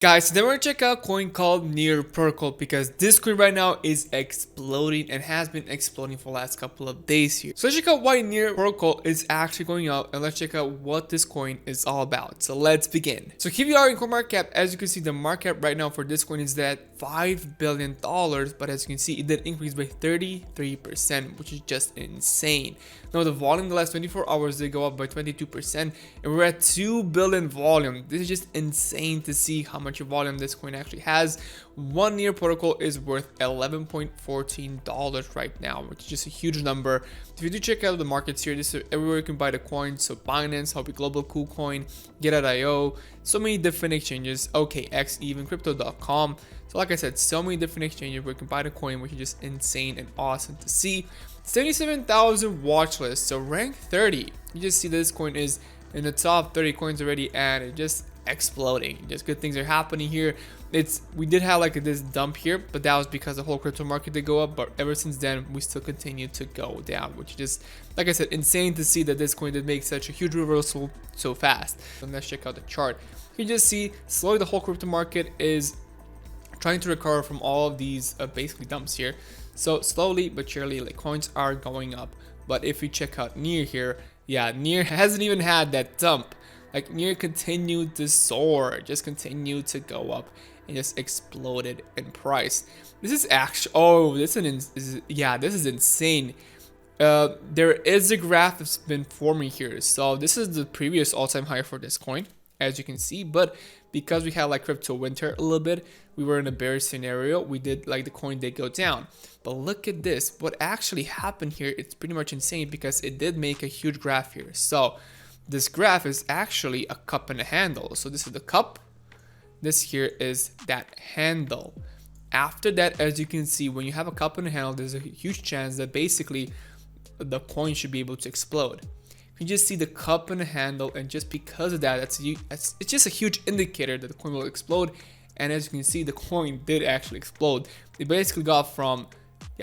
Guys, then we're gonna check out a coin called Near Protocol because this coin right now is exploding and has been exploding for the last couple of days here. So let's check out why Near Protocol is actually going up and let's check out what this coin is all about. So let's begin. So here we are in CoinMarketCap. As you can see, the market right now for this coin is at $5 billion, but as you can see, it did increase by 33%, which is just insane. Now the volume in the last 24 hours did go up by 22%, and we're at 2 billion volume. This is just insane to see how much volume this coin actually has. One Near Protocol is worth $11.14 right now, which is just a huge number. If you do check out the markets here, this is everywhere you can buy the coins. So Binance, Huobi Global, KuCoin, Get.io, so many different exchanges, OKX, even Crypto.com. So like I said, so many different exchanges where you can buy the coin, which is just insane and awesome to see. 77,000 watch list, so rank 30. You just see this coin is in the top 30 coins already, and it just exploding. Just good things are happening here. We did have like this dump here, but that was because the whole crypto market did go up. But ever since then, we still continue to go down, which is just, like I said, insane to see that this coin did make such a huge reversal so fast. So let's check out the chart. You just see slowly the whole crypto market is trying to recover from all of these basically dumps here. So slowly but surely, like, coins are going up. But if we check out Near here, yeah, Near hasn't even had that dump. Like, Near continued to soar, just continued to go up and just exploded in price. This is actually, oh, this is insane. There is a graph that's been forming here. So this is the previous all-time high for this coin, as you can see, but because we had like crypto winter a little bit, we were in a bearish scenario. We did, like, the coin did go down. But look at this, what actually happened here, it's pretty much insane because it did make a huge graph here. So this graph is actually a cup and a handle. So this is the cup, this here is that handle. After that, as you can see, when you have a cup and a handle, there's a huge chance that basically the coin should be able to explode. You just see the cup and the handle, and just because of that, it's just a huge indicator that the coin will explode. And as you can see, the coin did actually explode. It basically got from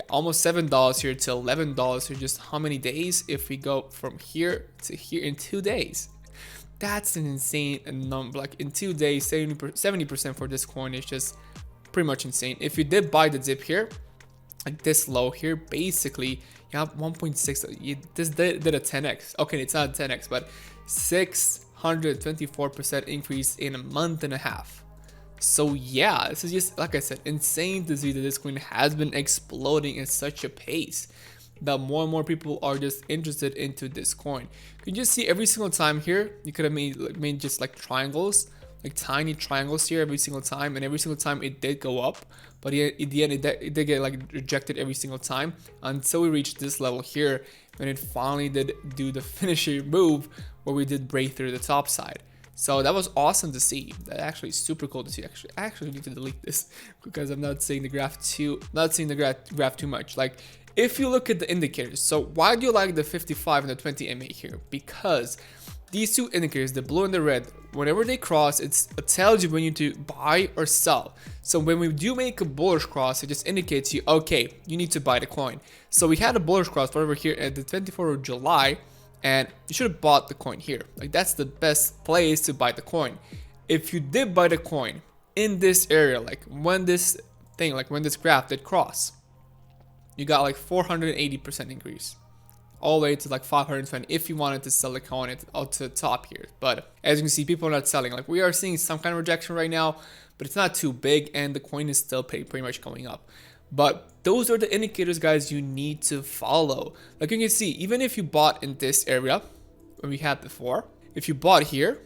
almost $7 here to $11 in just how many days? If we go from here to here in 2 days, that's an insane number. Like, in 2 days, 70% for this coin is just pretty much insane. If you did buy the dip here, like this low here, basically you have 1.6. This did a 10x. Okay, it's not a 10x, but 624% increase in a month and a half. So yeah, this is just, like I said, insane to see that this coin has been exploding at such a pace that more and more people are just interested into this coin. You can just see every single time here, you could have made just like triangles, like tiny triangles here every single time, and every single time it did go up, but in the end it did get like rejected every single time until we reached this level here, and it finally did do the finishing move where we did break through the top side. So that was awesome to see. That actually is super cool to see. I actually need to delete this because I'm not seeing the graph too much. Like, if you look at the indicators, so why do you like the 55 and the 20 MA here? Because these two indicators, the blue and the red, whenever they cross, it tells you when you need to buy or sell. So when we do make a bullish cross, it just indicates you, okay, you need to buy the coin. So we had a bullish cross over here at the 24th of July, and you should have bought the coin here. Like, that's the best place to buy the coin. If you did buy the coin in this area, like when this graph did cross, you got like 480% increase, all the way to like 520 if you wanted to sell the coin out to the top here. But as you can see, people are not selling. Like, we are seeing some kind of rejection right now, but it's not too big, and the coin is still pretty much going up. But those are the indicators, guys, you need to follow. Like, you can see, even if you bought in this area when we had before, if you bought here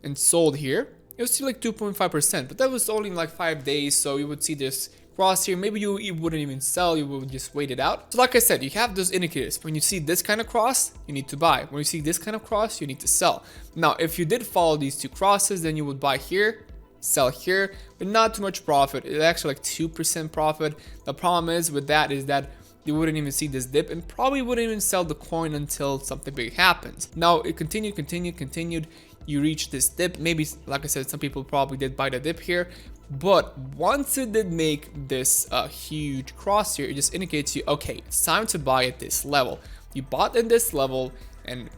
and sold here, it was still like 2.5%, but that was only in like 5 days. So you would see this cross here. Maybe you wouldn't even sell, you would just wait it out. So like I said, you have those indicators. When you see this kind of cross, you need to buy. When you see this kind of cross, you need to sell. Now, if you did follow these two crosses, then you would buy here, sell here, but not too much profit. It's actually like 2% profit. The problem is with that is that you wouldn't even see this dip and probably wouldn't even sell the coin until something big happens. Now it continued. You reach this dip. Maybe, like I said, some people probably did buy the dip here, but once it did make this huge cross here, it just indicates you, okay, it's time to buy at this level. You bought at this level, and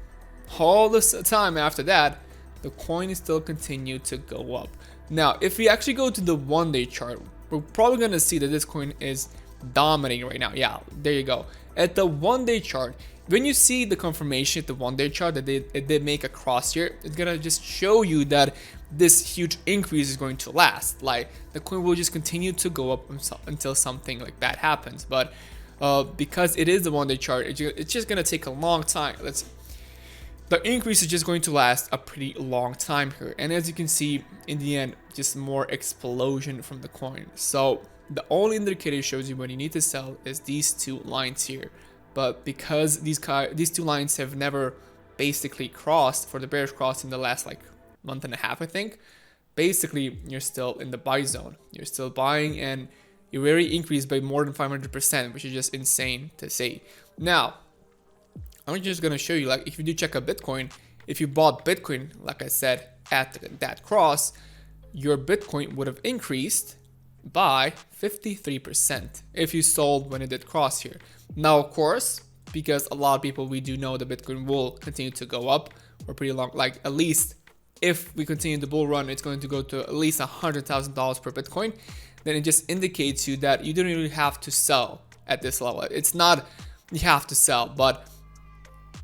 all this time after that, the coin is still continued to go up. Now, if we actually go to the 1-day chart, we're probably going to see that this coin is dominating right now. Yeah, there you go. At the 1-day chart, when you see the confirmation at the 1-day chart that it did make a cross here, it's going to just show you that this huge increase is going to last. Like, the coin will just continue to go up until something like that happens. But because it is the 1-day chart, it's just going to take a long time. The increase is just going to last a pretty long time here. And as you can see, in the end, just more explosion from the coin. So the only indicator shows you when you need to sell is these two lines here. But because these two lines have never basically crossed for the bearish cross in the last like month and a half, I think, basically you're still in the buy zone. You're still buying, and you already increased by more than 500%, which is just insane to say. Now, I'm just going to show you, like, if you do check out Bitcoin, if you bought Bitcoin, like I said, at that cross, your Bitcoin would have increased by 53% if you sold when it did cross here. Now, of course, because a lot of people, we do know that Bitcoin will continue to go up for pretty long, like at least if we continue the bull run, it's going to go to at least $100,000 per Bitcoin. Then it just indicates you that you don't really have to sell at this level. It's not you have to sell, but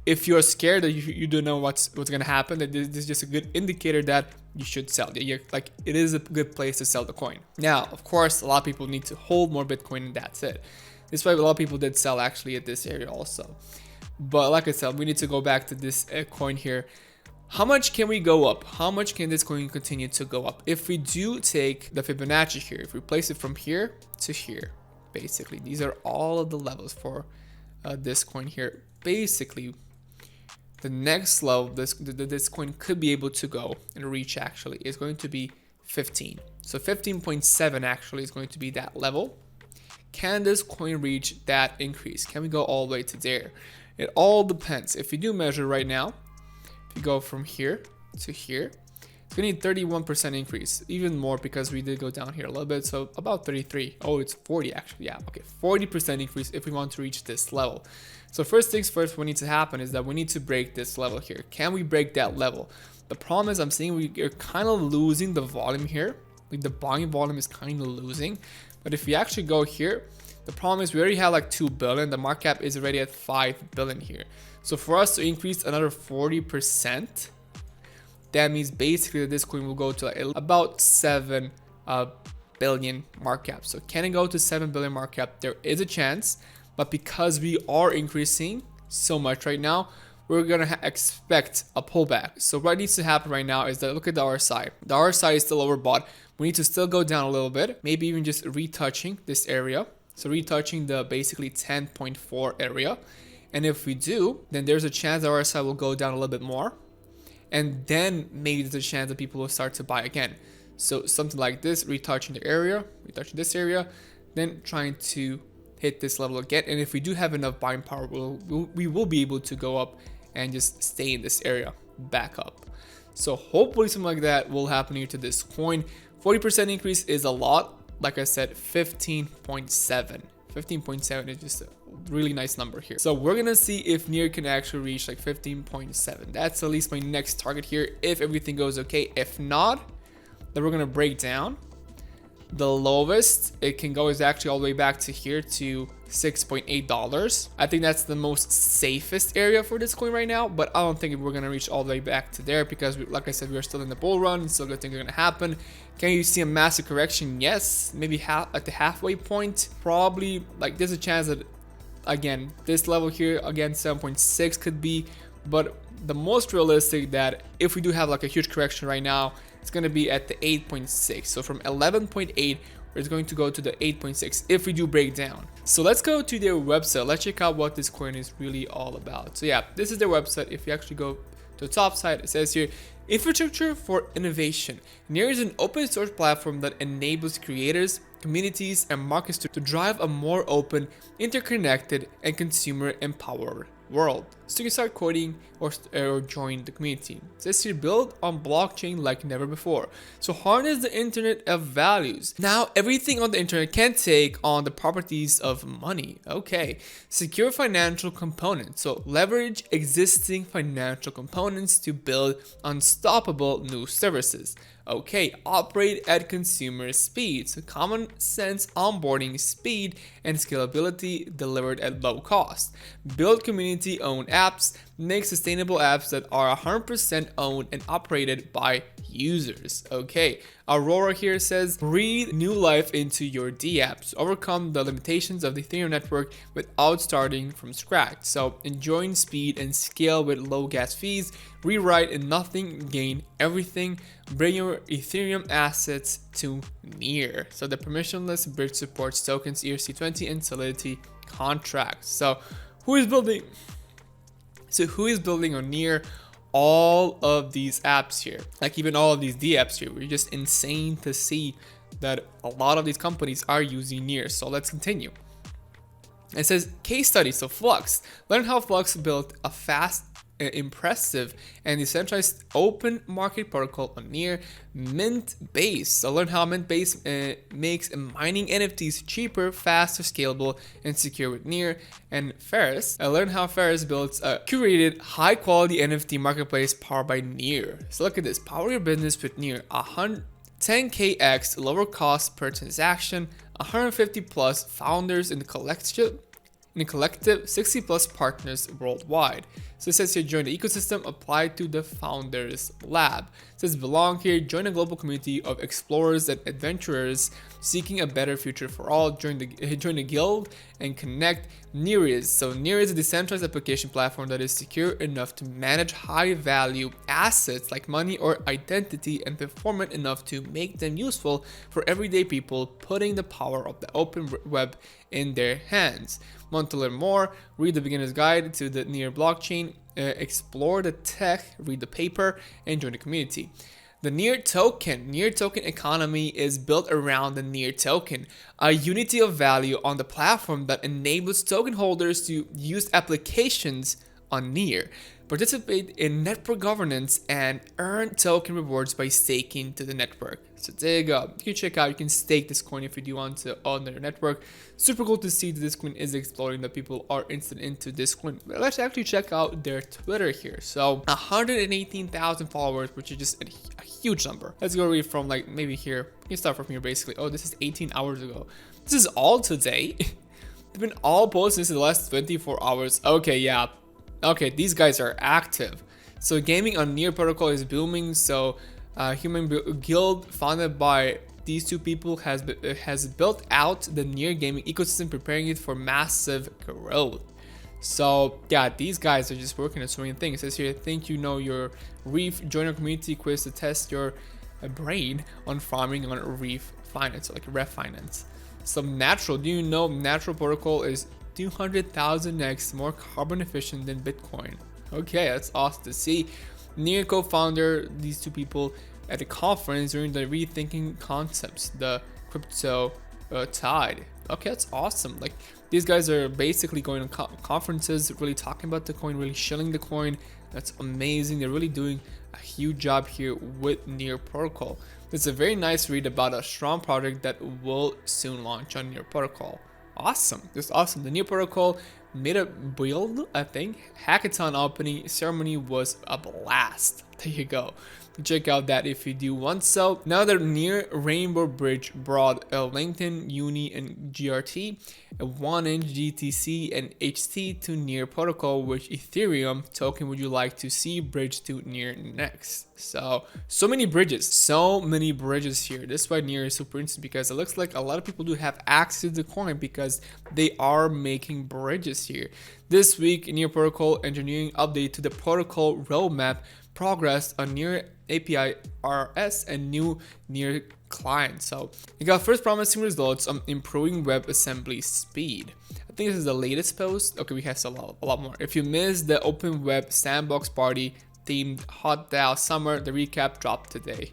if you're scared that you don't know what's going to happen, that this is just a good indicator that you should sell. Like, it is a good place to sell the coin. Now, of course, a lot of people need to hold more Bitcoin, and that's it. This is why a lot of people did sell actually at this area also. But like I said, we need to go back to this coin here. How much can we go up? How much can this coin continue to go up? If we do take the Fibonacci here, if we place it from here to here, basically, these are all of the levels for this coin here. Basically, the next level this coin could be able to go and reach actually is going to be 15. So 15.7 actually is going to be that level. Can this coin reach that increase? Can we go all the way to there? It all depends. If you do measure right now, if you go from here to here, it's going to need 31% increase, even more because we did go down here a little bit. So about 33. Oh, it's 40 actually. Yeah, okay, 40% increase if we want to reach this level. So first things first, what needs to happen is that we need to break this level here. Can we break that level? The problem is I'm seeing we're kind of losing the volume here. Like, the buying volume is kind of losing. But if we actually go here, the problem is we already have like 2 billion. The market cap is already at 5 billion here. So for us to increase another 40%, that means basically that this coin will go to like about 7 billion market cap. So can it go to 7 billion market cap? There is a chance, but because we are increasing so much right now, we're gonna expect a pullback. So what needs to happen right now is that look at the RSI. The RSI is still overbought. We need to still go down a little bit, maybe even just retouching this area. So retouching the basically 10.4 area. And if we do, then there's a chance the RSI will go down a little bit more. And then maybe there's a chance that people will start to buy again. So something like this, retouching the area, retouching this area, then trying to hit this level again. And if we do have enough buying power, we will be able to go up and just stay in this area, back up. So hopefully something like that will happen here to this coin. 40% increase is a lot. Like I said, 15.7. 15.7 is just a really nice number here. So we're gonna see if NEAR can actually reach like 15.7. That's at least my next target here if everything goes okay. If not, then we're gonna break down. The lowest it can go is actually all the way back to here to $6.8. I think that's the most safest area for this coin right now, but I don't think we're gonna reach all the way back to there because like I said, we're still in the bull run, so good things are gonna happen. Can you see a massive correction? Yes, maybe at the halfway point, probably. Like, there's a chance that again this level here, again 7.6 could be, but the most realistic that if we do have like a huge correction right now, it's going to be at the 8.6. So from 11.8 it's going to go to the 8.6 if we do break down. So let's go to their website. Let's check out what this coin is really all about. So yeah, this is their website. If you actually go to the top side, it says here, infrastructure for innovation. NEAR is an open source platform that enables creators, communities, and markets to drive a more open, interconnected, and consumer empowered world. So you can start coding or join the community. It says here, build on blockchain like never before. So harness the internet of values. Now everything on the internet can take on the properties of money. Okay. Secure financial components. So leverage existing financial components to build unstoppable new services. Okay, operate at consumer speed. So common sense onboarding speed and scalability delivered at low cost. Build community owned apps, make sustainable apps that are 100% owned and operated by users. Okay, Aurora here says breathe new life into your dApps, overcome the limitations of the Ethereum network without starting from scratch. So enjoying speed and scale with low gas fees, rewrite and nothing, gain everything, bring your Ethereum assets to Near. So the permissionless bridge supports tokens ERC20 and Solidity contracts. So who is building on Near? All of these apps here, like even all of these dApps here. We're just insane to see that a lot of these companies are using Near. So let's continue. It says case study. So Flux, learn how Flux built a fast, impressive and decentralized open market protocol on Near. Mintbase, so learn how Mintbase makes mining NFTs cheaper, faster, scalable and secure with Near. And Ferris, learn how Ferris builds a curated high quality NFT marketplace powered by Near. So look at this, power your business with Near. 10kx lower cost per transaction, 150 plus founders in the collective, 60 plus partners worldwide. So it says here, join the ecosystem, apply to the founders lab. It says belong here, join a global community of explorers and adventurers seeking a better future for all. Join the guild and connect. Near. So Near is a decentralized application platform that is secure enough to manage high value assets like money or identity and performant enough to make them useful for everyday people, putting the power of the open web in their hands. Want to learn more? Read the beginner's guide to the Near blockchain, explore the tech, read the paper, and join the community. The Near token economy is built around the Near token, a unity of value on the platform that enables token holders to use applications on Near, participate in network governance, and earn token rewards by staking to the network. So there you go. You can check out, you can stake this coin if you do want to own their network. Super cool to see that this coin is exploding, that people are interested into this coin. But let's actually check out their Twitter here. So 118,000 followers, which is just a huge number. Let's go read from like maybe here. You can start from here basically. Oh, this is 18 hours ago. This is all today. They've been all posted in the last 24 hours. Okay, yeah. Okay, these guys are active. So gaming on Near protocol is booming. So Human Guild, founded by these two people, has built out the Near gaming ecosystem, preparing it for massive growth. So yeah, these guys are just working on so many things. It says here, think you know your Reef, join our community quiz to test your brain on farming on Reef Finance, so like Ref Finance. Some Natural, do you know Natural protocol is 200,000x more carbon efficient than Bitcoin? Okay, that's awesome to see. Near co-founder, these two people at a conference during the Rethinking Concepts, the crypto tide. Okay, that's awesome. Like these guys are basically going to conferences, really talking about the coin, really shilling the coin. That's amazing. They're really doing a huge job here with Near protocol. It's a very nice read about a strong project that will soon launch on Near protocol. Awesome. This is awesome. The Near protocol made a build, I think. Hackathon opening ceremony was a blast. There you go. Check out that if you do want so. Now they're Near Rainbow Bridge brought a LinkedIn, Uni, and GRT, a 1inch GTC and HT to Near protocol. Which Ethereum token would you like to see bridge to Near next? So many bridges here. This is why Near is super interesting, because it looks like a lot of people do have access to the coin because they are making bridges here. This week, Near protocol engineering update to the protocol roadmap, progress on Near API RS and new Near client. So you got first promising results on improving WebAssembly speed. I think this is the latest post. Okay, we have a lot more. If you missed the Open Web Sandbox party themed Hot DAO Summer, the recap dropped today.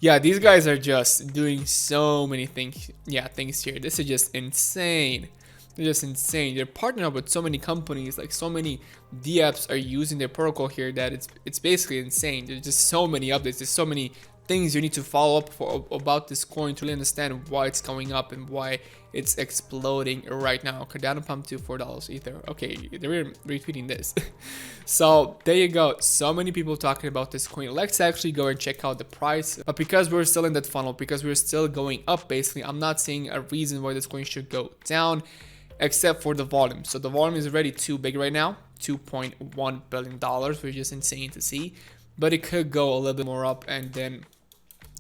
Yeah, these guys are just doing so many things. Yeah, things here. This is just insane. They're just insane. They're partnering up with so many companies, like so many dApps are using their protocol here that it's basically insane. There's just so many updates. There's so many things you need to follow up for about this coin to really understand why it's going up and why it's exploding right now. Cardano pump to $4 Ether. Okay, they're retweeting this. So there you go. So many people talking about this coin. Let's actually go and check out the price. But because we're still in that funnel, because we're still going up, basically, I'm not seeing a reason why this coin should go down, except for the volume. So the volume is already too big right now, $2.1 billion, which is insane to see. But it could go a little bit more up, and then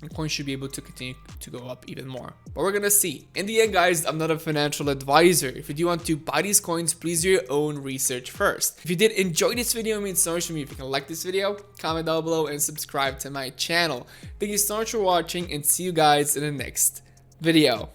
the coin should be able to continue to go up even more. But we're gonna see. In the end, guys, I'm not a financial advisor. If you do want to buy these coins, please do your own research first. If you did enjoy this video, it means so much to me. If you can like this video, comment down below and subscribe to my channel. Thank you so much for watching, and see you guys in the next video.